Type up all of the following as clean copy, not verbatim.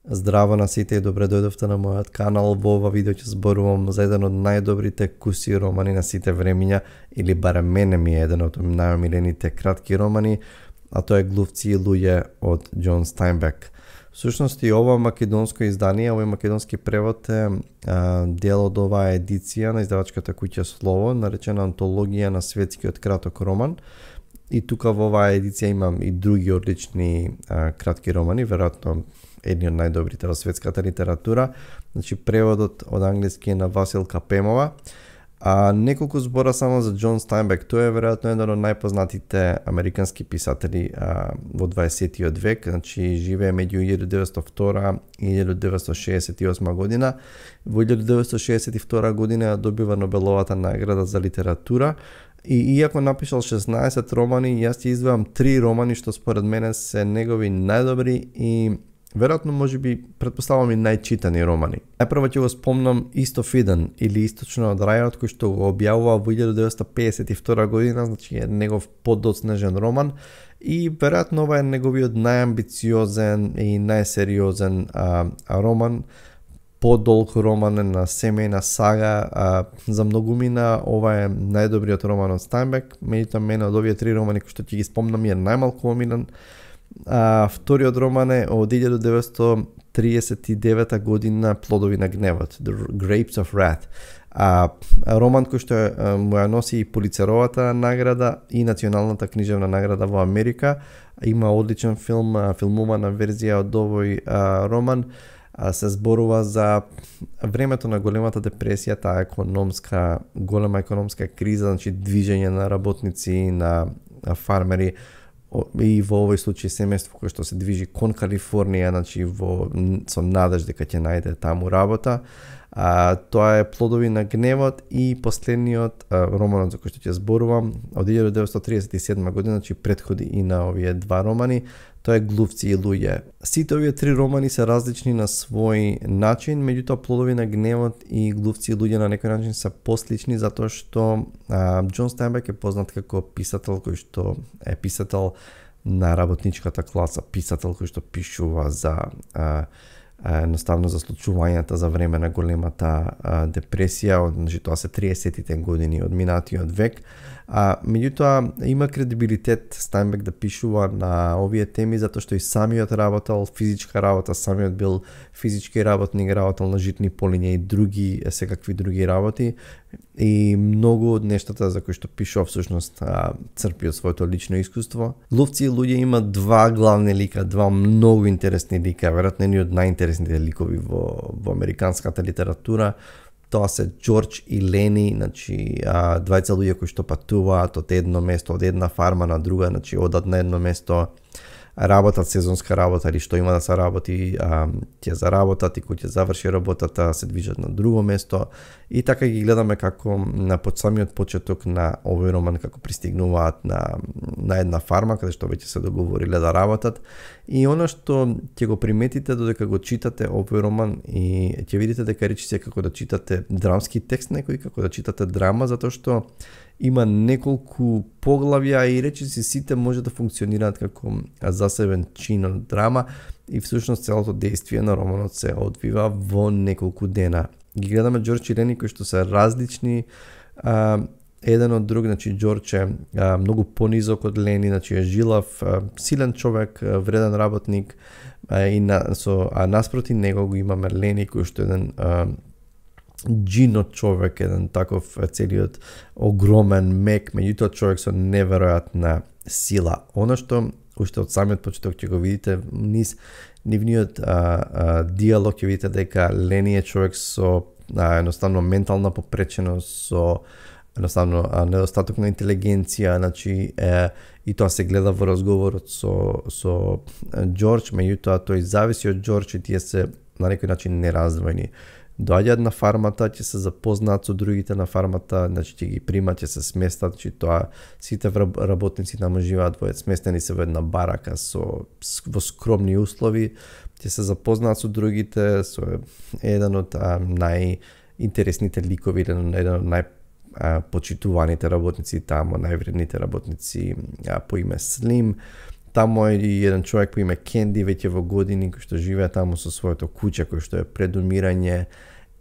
Здраво на сите и добре дојдовте на мојот канал. Во ова видео ќе зборувам за еден од најдобрите куси романи на сите времиња, или барем мене ми е еден од најомилените кратки романи, а тоа е Глувци и луѓе од Џон Стајнбек. Всушност и ова македонско издание, овој македонски превод е дел од оваа едиција на издавачката куќа Слово, наречена Антологија на светскиот краток роман. И тука во оваа едиција имам и други одлични кратки романи, веројатно едни од најдобрите во светската литература. Значи преводот од англиски е на Василка Пемова. Неколку збора само за Џон Стајнбек. Тој е веројатно еден од најпознатите американски писатели во 20-тиот век. Значи живее меѓу 1902 и 1968 година. Во 1962 година добива Нобеловата награда за литература. И иако напишал 16 романи, јас ќе издвојам 3 романи што според мене се негови најдобри и веројатно можеби претпоставам и најчитани романи. Најпрво ќе го спомнам Истофиден или Источно од рајот, кој што го објавува во 1952 година, значи е негов подоцнежен роман и веројатно ова е неговиот најамбициозен и најсериозен роман. Подолг роман на семејна сага, за многумина ова е најдобриот роман од Стајнбек, меѓутоа мене од овие 3 романи кои што ќе ги спомнам е најмалку омилен. Вториот роман е од 1939 година Плодови на гневот, The Grapes of Wrath. Роман кој што му ја носи и Пулицеровата награда и Националната книжевна награда во Америка. Има одличен филм, филмувана верзија од овој роман. Се зборува за времето на големата депресија, таа голема економска криза, значи движење на работници, на фармери и во овој случај семејство кое што се движи кон Калифорнија, значи со надеж дека ќе најде таму работа. Тоа е Плодови на гневот и последниот романот за кој што ќе зборувам од 1937 година, значи претходи и на овие 2 романи. Тоа е Глувци и луѓе. Сите овие 3 романи се различни на свој начин, меѓутоа Плодови на гневот и Глувци и луѓе на некој начин се послични затоа што Џон Стајнбек е познат како писател кој што е писател на работничката класа, писател кој што пишува за едноставно за случувањата за време на големата депресија, значи тоа се 30-тите години од минатиот век. Меѓутоа има кредибилитет Стајнбек да пишува на овие теми затоа што и самиот работел физичка работа, самиот бил физички работник, работел на житни полиња и други секакви други работи, и многу од нештата за кои што пишува всушност црпи од своето лично искуство. Глувци и луѓе има 2 главни лика, 2 многу интересни лика, веројатно едни од најинтересните ликови во американската литература. Тоа се Џорџ и Лени, значи двајца луѓе кои што патуваат од едно место, од една фарма на друга, значи одат на едно место, работат сезонска работа или што има да се работи, ќе заработат и кој ќе заврши работата се движат на друго место. И така ги гледаме како на самиот почеток на овој роман како пристигнуваат на една фарма каде што веќе се договориле да работат. И она што ќе го приметите додека го читате овој роман и ќе видите дека речиси е како да читате драмски текст некој, како да читате драма, затоа што има неколку поглавја и речиси сите може да функционираат како засебен чин од драма и всушност целото дејствие на романот се одвива во неколку дена. Ги гледаме Џорџ и Лени кои што се различни еден од друг, значи Џорџ е многу понизок од Лени, значи е жилав, силен човек, вреден работник, и наспроти него го имаме Лени кој што е еден джинот човек, еден таков целиот огромен мек, меѓутоа човек со неверојатна сила. Она што уште од самиот почеток ќе го видите низ нивниот диалог, ќе видите дека Лени е човек со едноставно ментална попреченост, со едноставно недостаток на интелигенција, значи и тоа се гледа во разговорот со Џорџ, меѓутоа тој зависи од Џорџ и тие се на некој начин нераздвоени. Доаѓаат на фармата, ќе се запознаат со другите на фармата, значи ќе ги примат, ќе се сместат, значи тоа сите работници таму живеат сместени се во една барака во скромни услови, ќе се запознаат со другите, со еден од најинтересните ликови, еден од најпочитуваните работници таму, највредните работници по име Слим. Таму е и еден човек по име Кенди, веќе во години, кој што живее таму со своето куќе, кој што е пред умирање.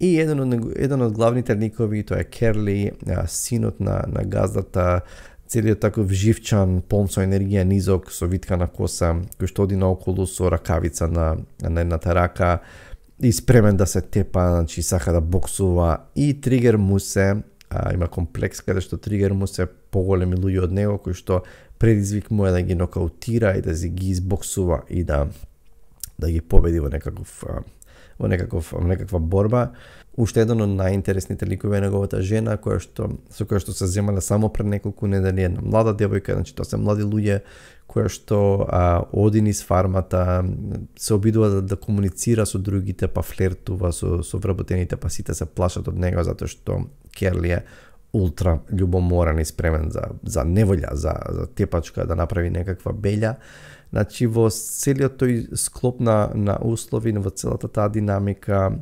И еден од главните ликови, тоа е Керли, синот на газдата, целиот таков живчан, полн со енергија, низок, со виткана коса, кој што оди наоколу со ракавица на едната рака и спремен да се тепа, значи сака да боксува. И Тригер Мусе, има комплекс каде што Тригер Мусе поголеми луѓе од него, кои што предизвик му е да ги нокаутира и да ги избоксува и да ги победи во некаква борба. Уште еден од најинтересните ликови е неговата жена, со која што се земале само пред неколку недели, една млада девојка, значи тоа се млади луѓе која што оди низ фармата, се обидува да комуницира со другите, па флертува со вработените, па сите се плашат од него затоа што Керли е ултра љубоморан и спремен за неволја, за тепачка, да направи некаква белја. Значи во целиот тој склоп на услови, во целата таа динамика,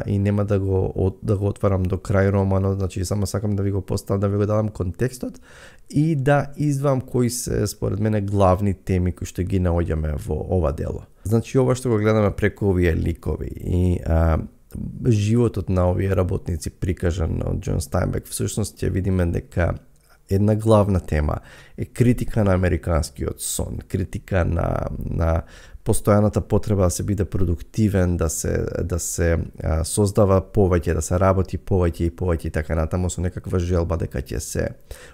и нема да го отварам до крај романот, значи само сакам да ви го поставам, да ви го дадам контекстот и да издвам кои се според мене главни теми кои што ги наоѓаме во ова дело. Значи ова што го гледаме преку овие ликови и животот на овие работници прикажан од Џон Стајнбек, всушност ќе видиме дека една главна тема е критика на американскиот сон, критика на постојаната потреба да се биде продуктивен, да се создава повеќе, да се работи повеќе и така натаму со некаква желба дека ќе се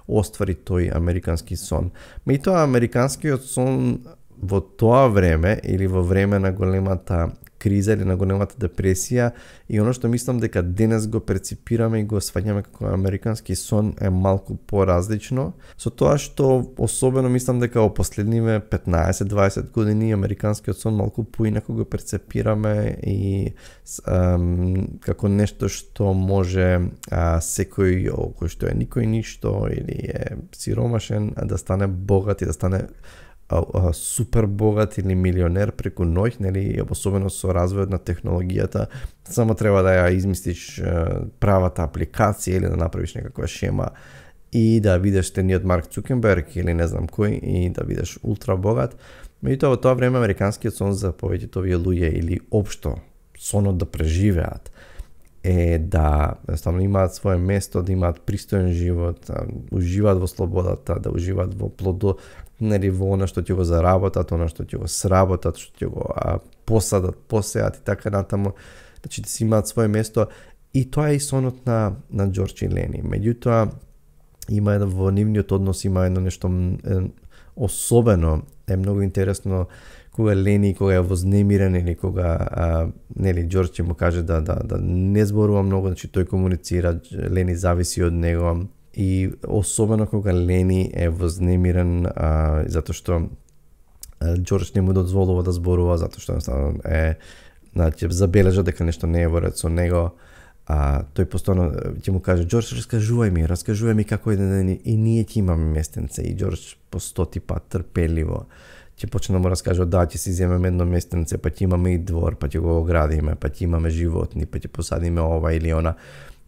оствари тој американски сон. Меѓутоа американскиот сон во тоа време или во време на големата криза или на големата депресија и оно што мислам дека денес го перципираме и го сваѓаме како американски сон е малку поразлично, со тоа што особено мислам дека во последниве 15-20 години американскиот сон малку поинаку го перцепираме и како нешто што може секој кој што е никој ништо или е сиромашен да стане богат и да стане супер богат или милионер преку ноќ, нели, особено со развојот на технологијата, само треба да ја измислиш правата апликација или да направиш некаква шема и да видиш стениот Марк Цукерберг или не знам кој и да видиш ултра богат. Меѓутоа во тоа време американскиот сон за повеќето овие луѓе или општо сонот да преживеат е да едноставно имаат свое место, да имаат пристоен живот, уживаат во слободата, да уживаат во плодо, нели во она што ќе го заработат, она што ќе го сработат, што ќе го посадат, посеат и така натаму, значи да си имаат свое место и тоа е и сонот на Џорџ и Лени. Меѓутоа има во нивниот однос има едно нешто особено, е многу интересно кога Лени, кога е вознемирен или кога нели Џорџ ќе му каже да не зборува многу, значи тој комуницира, Лени зависи од него. И особено кога Лени е вознемирен затоа што Џорџ не му дозволува да зборува, затоа што е значи забележа дека нешто не е во ред со него, тој постојано ќе му каже Џорџ раскажувај ми како е ден и ние ќе имаме местенце и Џорџ по 100 пат трпеливо ќе почне да му раскажува да ќе си земеме едно местенце, па ќе имаме и двор, па ќе го оградиме, па ќе имаме животни, па ќе посадиме ова или она.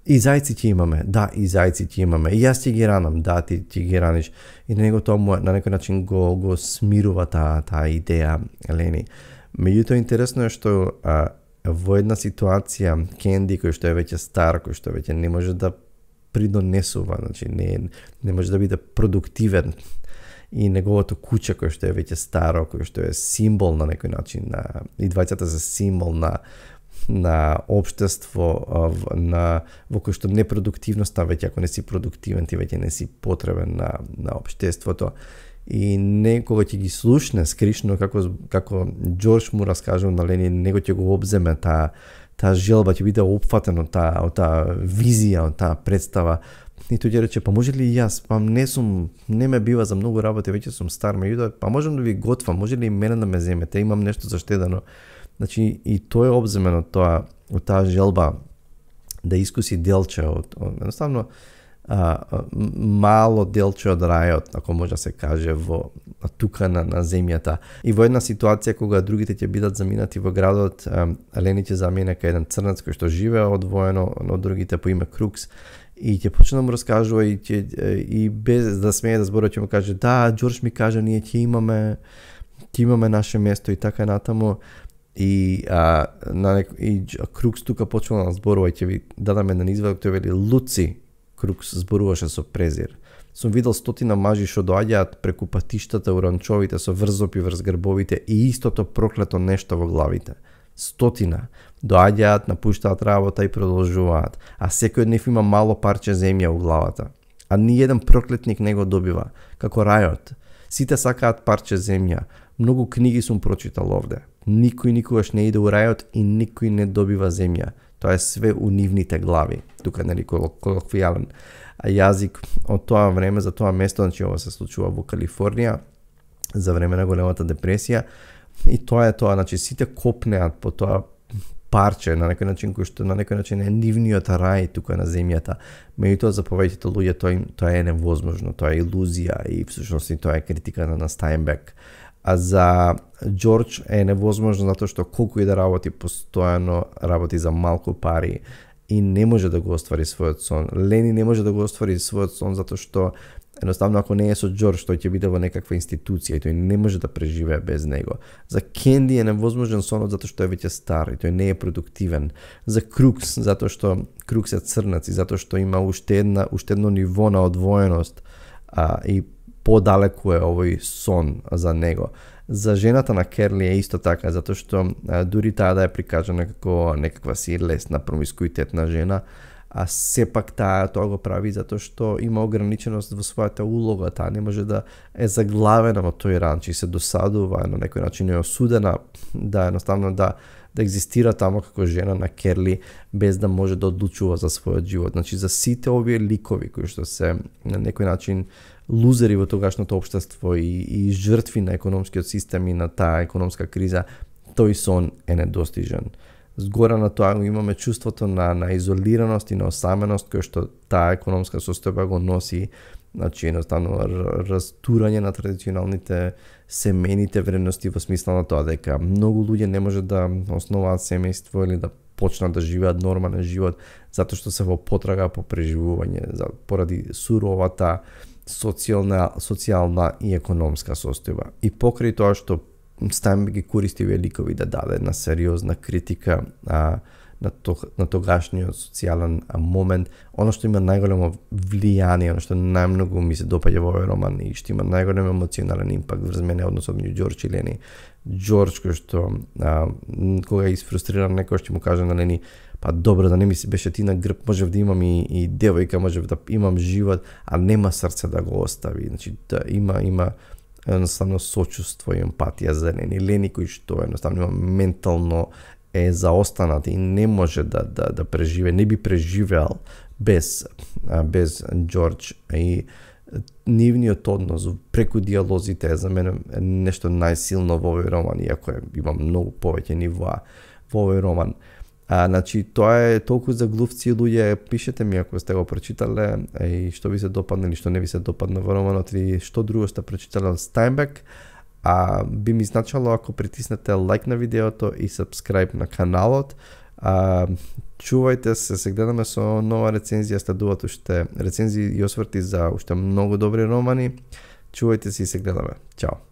И зајци ќе имаме, да, и зајци ќе имаме. И јас ќе ги ранам, да, ти ги раниш. И на него тоа на некој начин го смирува таа идеја, Лени. Меѓутоа интересно е што во една ситуација Кенди кој што е веќе стар, кој што веќе не може да придонесува, значи не може да биде продуктивен и неговото куќе кој што е веќе старо, кој што е символ на некој начин, и двајцата се символ на општество во кој што непродуктивноста веќе ако не си продуктивен ти веќе не си потребен на општеството и некога ќе ги слушне скришно како Џорџ му раскажува на Лени, него ќе го обземе таа желба, ќе биде опфатен од таа визија, од таа представа. И тој ќе рече, па може ли јас, па не ме бива за многу работи, веќе сум стар, меѓутоа, па можам да ви готвам, може ли и мене да ме земете, имам нешто заштедено. Значи и тој е обземен од таа желба да искуси делче од едноставно мало делче од рајот, ако може да се каже, тука на земјата. И во една ситуација кога другите ќе бидат заминати во градот, Лени ќе замине кај еден црнец кој што живее одвоено од другите по име Крукс и ќе почне да му раскажува и без да смее да зборува ќе му каже да, Џорџ ми кажа ние ќе имаме ќе имаме наше место и така натаму. И Крукс тука почнува да зборува и ќе ви дадам еден извадок, тој вели Луци, Крукс зборуваше со презир. Сум видел стотина мажи што доаѓаат преку патиштата у ранчовите со врзопи врз грбовите и истото проклето нешто во главите. Стотина доаѓаат, напуштаат работа и продолжуваат, а секој од нив има мало парче земја у главата. А ниеден проклетник не го добива, како рајот. Сите сакаат парче земја. Многу книги сум прочитал овде. Никој никогаш не иде у рајот и никој не добива земја. Тоа е све у нивните глави. Тука нели колоквијален јазик од тоа време, за тоа место, значи ова се случува во Калифорнија за време на големата депресија и тоа е тоа, значи сите копнеат по тоа парче на некој начин кој што на некој начин е нивниот рај тука на земјата. Меѓутоа за повеќето луѓе тоа е невозможно, тоа е илузија и всушност и тоа е критика на Стајнбек. А за Џорџ е невозможно затоа што колку и да работи постојано, работи за малку пари и не може да го оствари својот сон. Лени не може да го оствари својот сон затоа што едноставно ако не е со Џорџ, тој ќе биде во некаква институција и тој не може да преживее без него. За Кенди е невозможен сонот затоа што е веќе стар и тој не е продуктивен. За Крукс, затоа што Крукс е црнац и затоа што има уште едно ниво на одвоеност и подалеку е овој сон за него. За жената на Керли е исто така, затоа што дури таа да е прикажана како некаква си лесна промискуитетна жена, а сепак тоа го прави затоа што има ограниченост во својата улога, таа не може да е заглавена во тој ранч и се досадува, на некој начин е осудена да едноставно да екзистира тамо како жена на Керли без да може да одлучува за својот живот. Значи за сите овие ликови кои што се на некој начин лузери во тогашното општество и жртви на економскиот систем и на таа економска криза, тој сон е недостижен. Згора на тоа имаме чувството на изолираност и на осаменост кој што таа економска состојба го носи, значи едноставно растурање на традиционалните семејните вредности во смисла на тоа дека многу луѓе не може да основаат семејство или да почнат да живеат нормален живот затоа што се во потрага по преживување поради суровата социјална и економска состојба. И покрај тоа што Стајнбек ги користи овие ликови да даде една сериозна критика на тогашниот социјален момент, оно што има најголемо влијание, оно што најмногу ми се допаѓа во овој роман и што има најголем емоционален импакт врз мене односот меѓу Џорџ и Лени. Џорџ кој што кога е изфрустриран некој ќе му каже на Лени, па добро да не ми се беше ти на грб, можев да имам и девојка, можев да имам живот, а нема срце да го остави. Значи да има едноставно сочувство и емпатија за Лени кој што едноставно има ментално е заостанат и не може да преживе, не би преживеал без Џорџ и нивниот однос преку диалозите е за мене нешто најсилно во овој роман, иако има многу повеќе нивоа во овој роман. Значи, тоа е толку за глувци луѓе, пишете ми ако сте го прочитале и што ви се допадна или што не ви се допадна во романот или што друго сте прочитале од Стајнбек. Би ми значало ако притиснете лайк на видеото и subscribe на каналот. Чувајте се гледаме со нова рецензија, следуваат уште рецензии и осврти за уште многу добри романи. Чувајте се и се гледаме. Чао.